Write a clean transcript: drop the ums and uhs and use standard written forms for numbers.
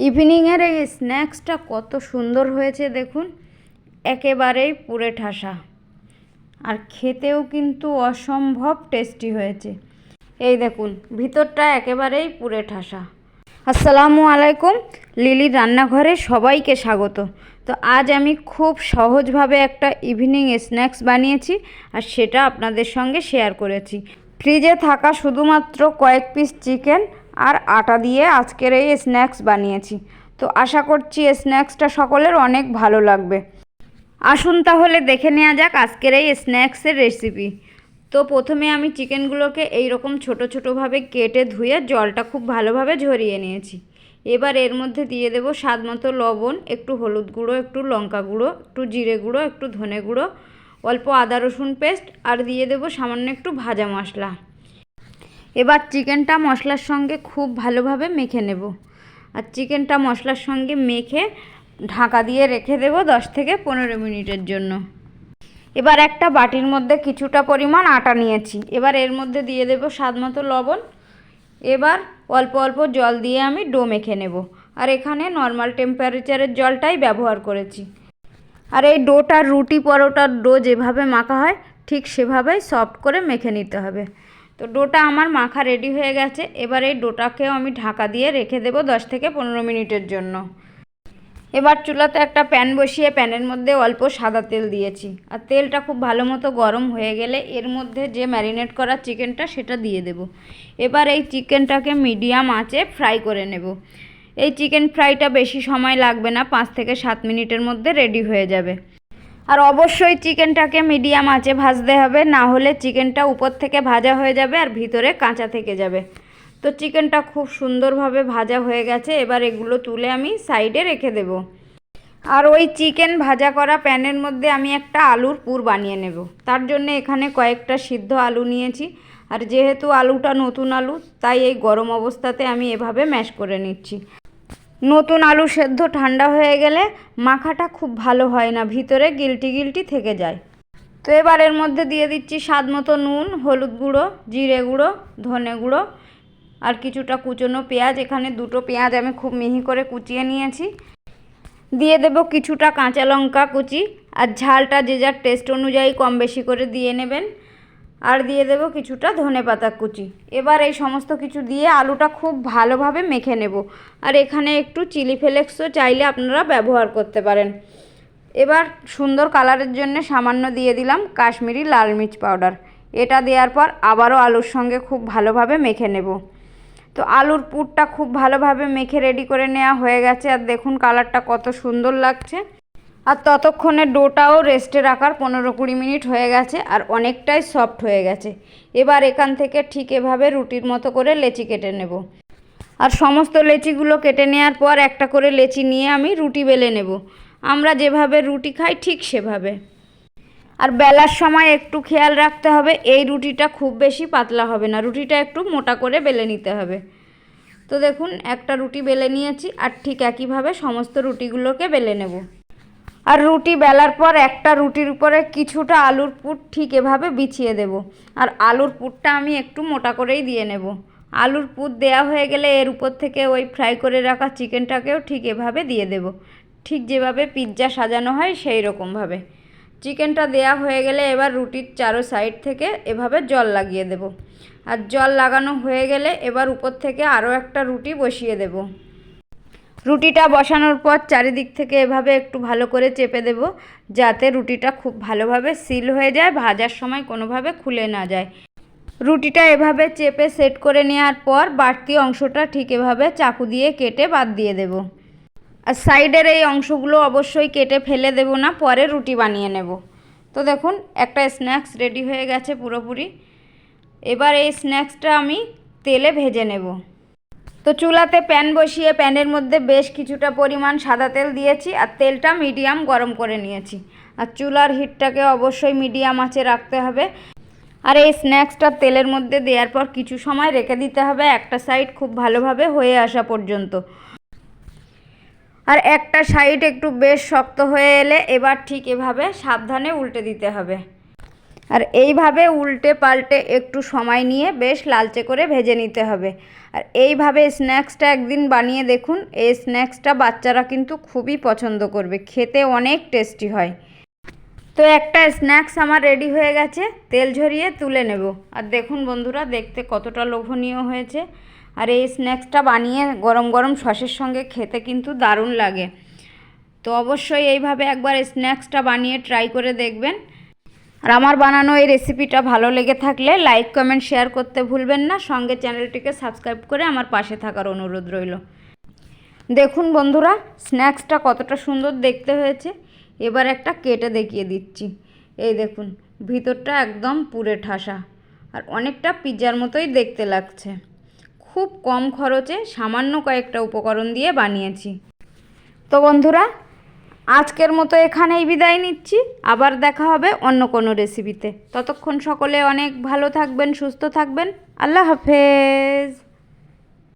ইভিনিংয়ের এই স্ন্যাক্সটা কত সুন্দর হয়েছে দেখুন, একেবারেই পুড়ে ঠাসা, আর খেতেও কিন্তু অসম্ভব টেস্টি হয়েছে। এই দেখুন ভিতরটা একেবারেই পুড়ে ঠাসা। আসসালামু আলাইকুম, লিলির রান্নাঘরে সবাইকে স্বাগত। তো আজ আমি খুব সহজভাবে একটা ইভিনিং স্ন্যাক্স বানিয়েছি, আর সেটা আপনাদের সঙ্গে শেয়ার করেছি। ফ্রিজে থাকা শুধুমাত্র কয়েক পিস চিকেন আর আটা দিয়ে আজকের এই স্ন্যাক্স বানিয়েছি। তো আশা করছি স্ন্যাক্সটা সকলের অনেক ভালো লাগবে। আসুন তাহলে দেখে নেওয়া যাক আজকের এই স্ন্যাক্সের রেসিপি। তো প্রথমে আমি চিকেনগুলোকে এইরকম ছোটো ছোটোভাবে কেটে ধুয়ে জলটা খুব ভালোভাবে ঝরিয়ে নিয়েছি। এবার এর মধ্যে দিয়ে দেব স্বাদ মতো লবণ, একটু হলুদ গুঁড়ো, একটু লঙ্কা গুঁড়ো, একটু জিরে গুঁড়ো, একটু ধনে গুঁড়ো, অল্প আদা রসুন পেস্ট, আর দিয়ে দেব সামান্য একটু ভাজা মশলা। এবার চিকেনটা মশলার সঙ্গে খুব ভালোভাবে মেখে নেব, আর চিকেনটা মশলার সঙ্গে মেখে ঢাকা দিয়ে রেখে দেব 10 থেকে 15 মিনিটের জন্য। এবার একটা বাটির মধ্যে কিছুটা পরিমাণ আটা নিয়েছি। এবার এর মধ্যে দিয়ে দেব স্বাদ মতো লবণ। এবার অল্প অল্প জল দিয়ে আমি ডো মেখে নেব, আর এখানে নর্মাল টেম্পারেচারের জলটাই ব্যবহার করেছি। আর এই ডোটা রুটি পরোটার ডো যেভাবে মাখা হয় ঠিক সেভাবেই সফট করে মেখে নিতে হবে। তো ডোটা আমার মাখা রেডি হয়ে গেছে। এবার এই ডোটাকেও আমি ঢাকা দিয়ে রেখে দেব 10 থেকে 15 মিনিটের জন্য। এবার চুলাতে একটা প্যান বসিয়ে প্যানের মধ্যে অল্প সাদা তেল দিয়েছি, আর তেলটা খুব ভালো মতো গরম হয়ে গেলে এর মধ্যে যে ম্যারিনেট করা চিকেনটা সেটা দিয়ে দেব। এবার এই চিকেনটাকে মিডিয়াম আঁচে ফ্রাই করে নেব। এই চিকেন ফ্রাইটা বেশি সময় লাগবে না, 5 থেকে 7 মিনিটের মধ্যে রেডি হয়ে যাবে। আর অবশ্যই চিকেনটাকে মিডিয়াম আঁচে ভাজতে হবে, না হলে চিকেনটা উপর থেকে ভাজা হয়ে যাবে আর ভিতরে কাঁচা থেকে যাবে। তো চিকেনটা খুব সুন্দরভাবে ভাজা হয়ে গেছে। এবার এগুলো তুলে আমি সাইডে রেখে দেব। আর ওই চিকেন ভাজা করা প্যানের মধ্যে আমি একটা আলুর পুর বানিয়ে নেব। তার জন্য এখানে কয়েকটা সিদ্ধ আলু নিয়েছি, আর যেহেতু আলুটা নতুন আলু তাই এই গরম অবস্থাতে আমি এভাবে ম্যাশ করে নিচ্ছি। নতুন আলু সেদ্ধ ঠান্ডা হয়ে গেলে মাখাটা খুব ভালো হয় না, ভিতরে গিলটি গিলটি থেকে যায়। তো এবার এর মধ্যে দিয়ে দিচ্ছি স্বাদ মতো নুন, হলুদ গুঁড়ো, জিরে গুঁড়ো, ধনে গুঁড়ো, আর কিছুটা কুচনো পেঁয়াজ। এখানে 2টো পেঁয়াজ আমি খুব মিহি করে কুচিয়ে নিয়েছি। দিয়ে দেব কিছুটা কাঁচা লঙ্কা কুচি, আর ঝালটা যে যার টেস্ট অনুযায়ী কম বেশি করে দিয়ে নেবেন। আর দিয়ে দেব কিছুটা ধনেপাতা কুচি। এবার এই সমস্ত কিছু দিয়ে আলুটা খুব ভালোভাবে মেখে নেব। আর এখানে একটু চিলি ফ্লেক্সও চাইলে আপনারা ব্যবহার করতে পারেন। এবার সুন্দর কালারের জন্য সামান্য দিয়ে দিলাম কাশ্মীরি লাল মির্চ পাউডার। এটা দেওয়ার পর আবারও আলুর সঙ্গে খুব ভালোভাবে মেখে নেব। তো আলুর পুরটা খুব ভালোভাবে মেখে রেডি করে নেওয়া হয়ে গেছে, আর দেখুন কালারটা কত সুন্দর লাগছে। আর ততক্ষণে ডোটাও রেস্টে রাখার 15-20 মিনিট হয়ে গেছে, আর অনেকটাই সফট হয়ে গেছে। এবার এখান থেকে ঠিক এভাবে রুটির মতো করে লেচি কেটে নেব। আর সমস্ত লেচিগুলো কেটে নেওয়ার পর একটা করে লেচি নিয়ে আমি রুটি বেলে নেব। আমরা যেভাবে রুটি খাই ঠিক সেভাবে। আর বেলার সময় একটু খেয়াল রাখতে হবে এই রুটিটা খুব বেশি পাতলা হবে না, রুটিটা একটু মোটা করে বেলে নিতে হবে। তো দেখুন একটা রুটি বেলে নিয়েছি, আর ঠিক একইভাবে সমস্ত রুটিগুলোকে বেলে নেব। আর রুটি বেলার পর একটা রুটির উপরে কিছুটা আলুর পুর ঠিক এভাবে বিছিয়ে দেব। আর আলুর পুরটা আমি একটু মোটা করেই দিয়ে নেব। আলুর পুর দেয়া হয়ে গেলে এর উপর থেকে ওই ফ্রাই করে রাখা চিকেনটাকেও ঠিক এভাবে দিয়ে দেব, ঠিক যেভাবে পিৎজা সাজানো হয় সেই রকমভাবে। চিকেনটা দেয়া হয়ে গেলে এবার রুটির চারো সাইড থেকে এভাবে জল লাগিয়ে দেব। আর জল লাগানো হয়ে গেলে এবার উপর থেকে আরও একটা রুটি বসিয়ে দেব। রুটিটা বসানোর পর চারিদিক থেকে এভাবে একটু ভালো করে চেপে দেব, যাতে রুটিটা খুব ভালোভাবে সিল হয়ে যায়, ভাজার সময় কোনোভাবে খুলে না যায়। রুটিটা এভাবে চেপে সেট করে নেওয়ার পর বাড়তি অংশটা ঠিক এভাবে চাকু দিয়ে কেটে বাদ দিয়ে দেব। আর সাইডের এই অংশগুলো অবশ্যই কেটে ফেলে দেব না, পরে রুটি বানিয়ে নেব। তো দেখুন একটা স্ন্যাক্স রেডি হয়ে গেছে পুরোপুরি। এবার এই স্ন্যাক্সটা আমি তেলে ভেজে নেব। তো চুলাতে প্যান বসিয়ে প্যানের মধ্যে বেশ কিছুটা পরিমাণ সাদা তেল দিয়েছি, আর তেলটা মিডিয়াম গরম করে নিয়েছি। আর চুলার হিটটাকে অবশ্যই মিডিয়াম আঁচে রাখতে হবে। আর এই স্ন্যাক্সটা তেলের মধ্যে দেওয়ার পর কিছু সময় রেখে দিতে হবে, একটা সাইড খুব ভালোভাবে হয়ে আসা পর্যন্ত। আর একটা সাইড একটু বেশ শক্ত হয়ে এলে এবার ঠিক এভাবে সাবধানে উল্টে দিতে হবে। আর এইভাবে উল্টে পাল্টে একটু সময় নিয়ে বেশ লালচে করে ভেজে নিতে হবে। আর এইভাবে স্ন্যাক্সটা একদিন বানিয়ে দেখুন, এই স্ন্যাক্সটা বাচ্চারা কিন্তু খুবই পছন্দ করবে, খেতে অনেক টেস্টি হয়। তো একটা স্ন্যাক্স আমার রেডি হয়ে গেছে, তেল ঝরিয়ে তুলে নেব। আর দেখুন বন্ধুরা, দেখতে কতটা লোভনীয় হয়েছে। আর এই স্ন্যাক্সটা বানিয়ে গরম গরম সসের সঙ্গে খেতে কিন্তু দারুণ লাগে। তো অবশ্যই এইভাবে একবার স্ন্যাক্সটা বানিয়ে ট্রাই করে দেখবেন। আর আমার বানানো এই রেসিপিটা ভালো লেগে থাকলে লাইক কমেন্ট শেয়ার করতে ভুলবেন না, সঙ্গে চ্যানেলটিকে সাবস্ক্রাইব করে আমার পাশে থাকার অনুরোধ রইল। দেখুন বন্ধুরা, স্ন্যাক্সটা কতটা সুন্দর দেখতে হয়েছে। এবার একটা কেটে দেখিয়ে দিচ্ছি। এই দেখুন, ভিতরটা একদম পুরে ঠাসা আর অনেকটা পিৎজার মতোই দেখতে লাগছে। খুব কম খরচে সামান্য কয়েকটা উপকরণ দিয়ে বানিয়েছি। তো বন্ধুরা, আজকের মতো এখানেই বিদায় নিচ্ছি। আবার দেখা হবে অন্য কোনো রেসিপিতে। ততক্ষণ সকলে অনেক ভালো থাকবেন, সুস্থ থাকবেন। আল্লাহ হাফেজ।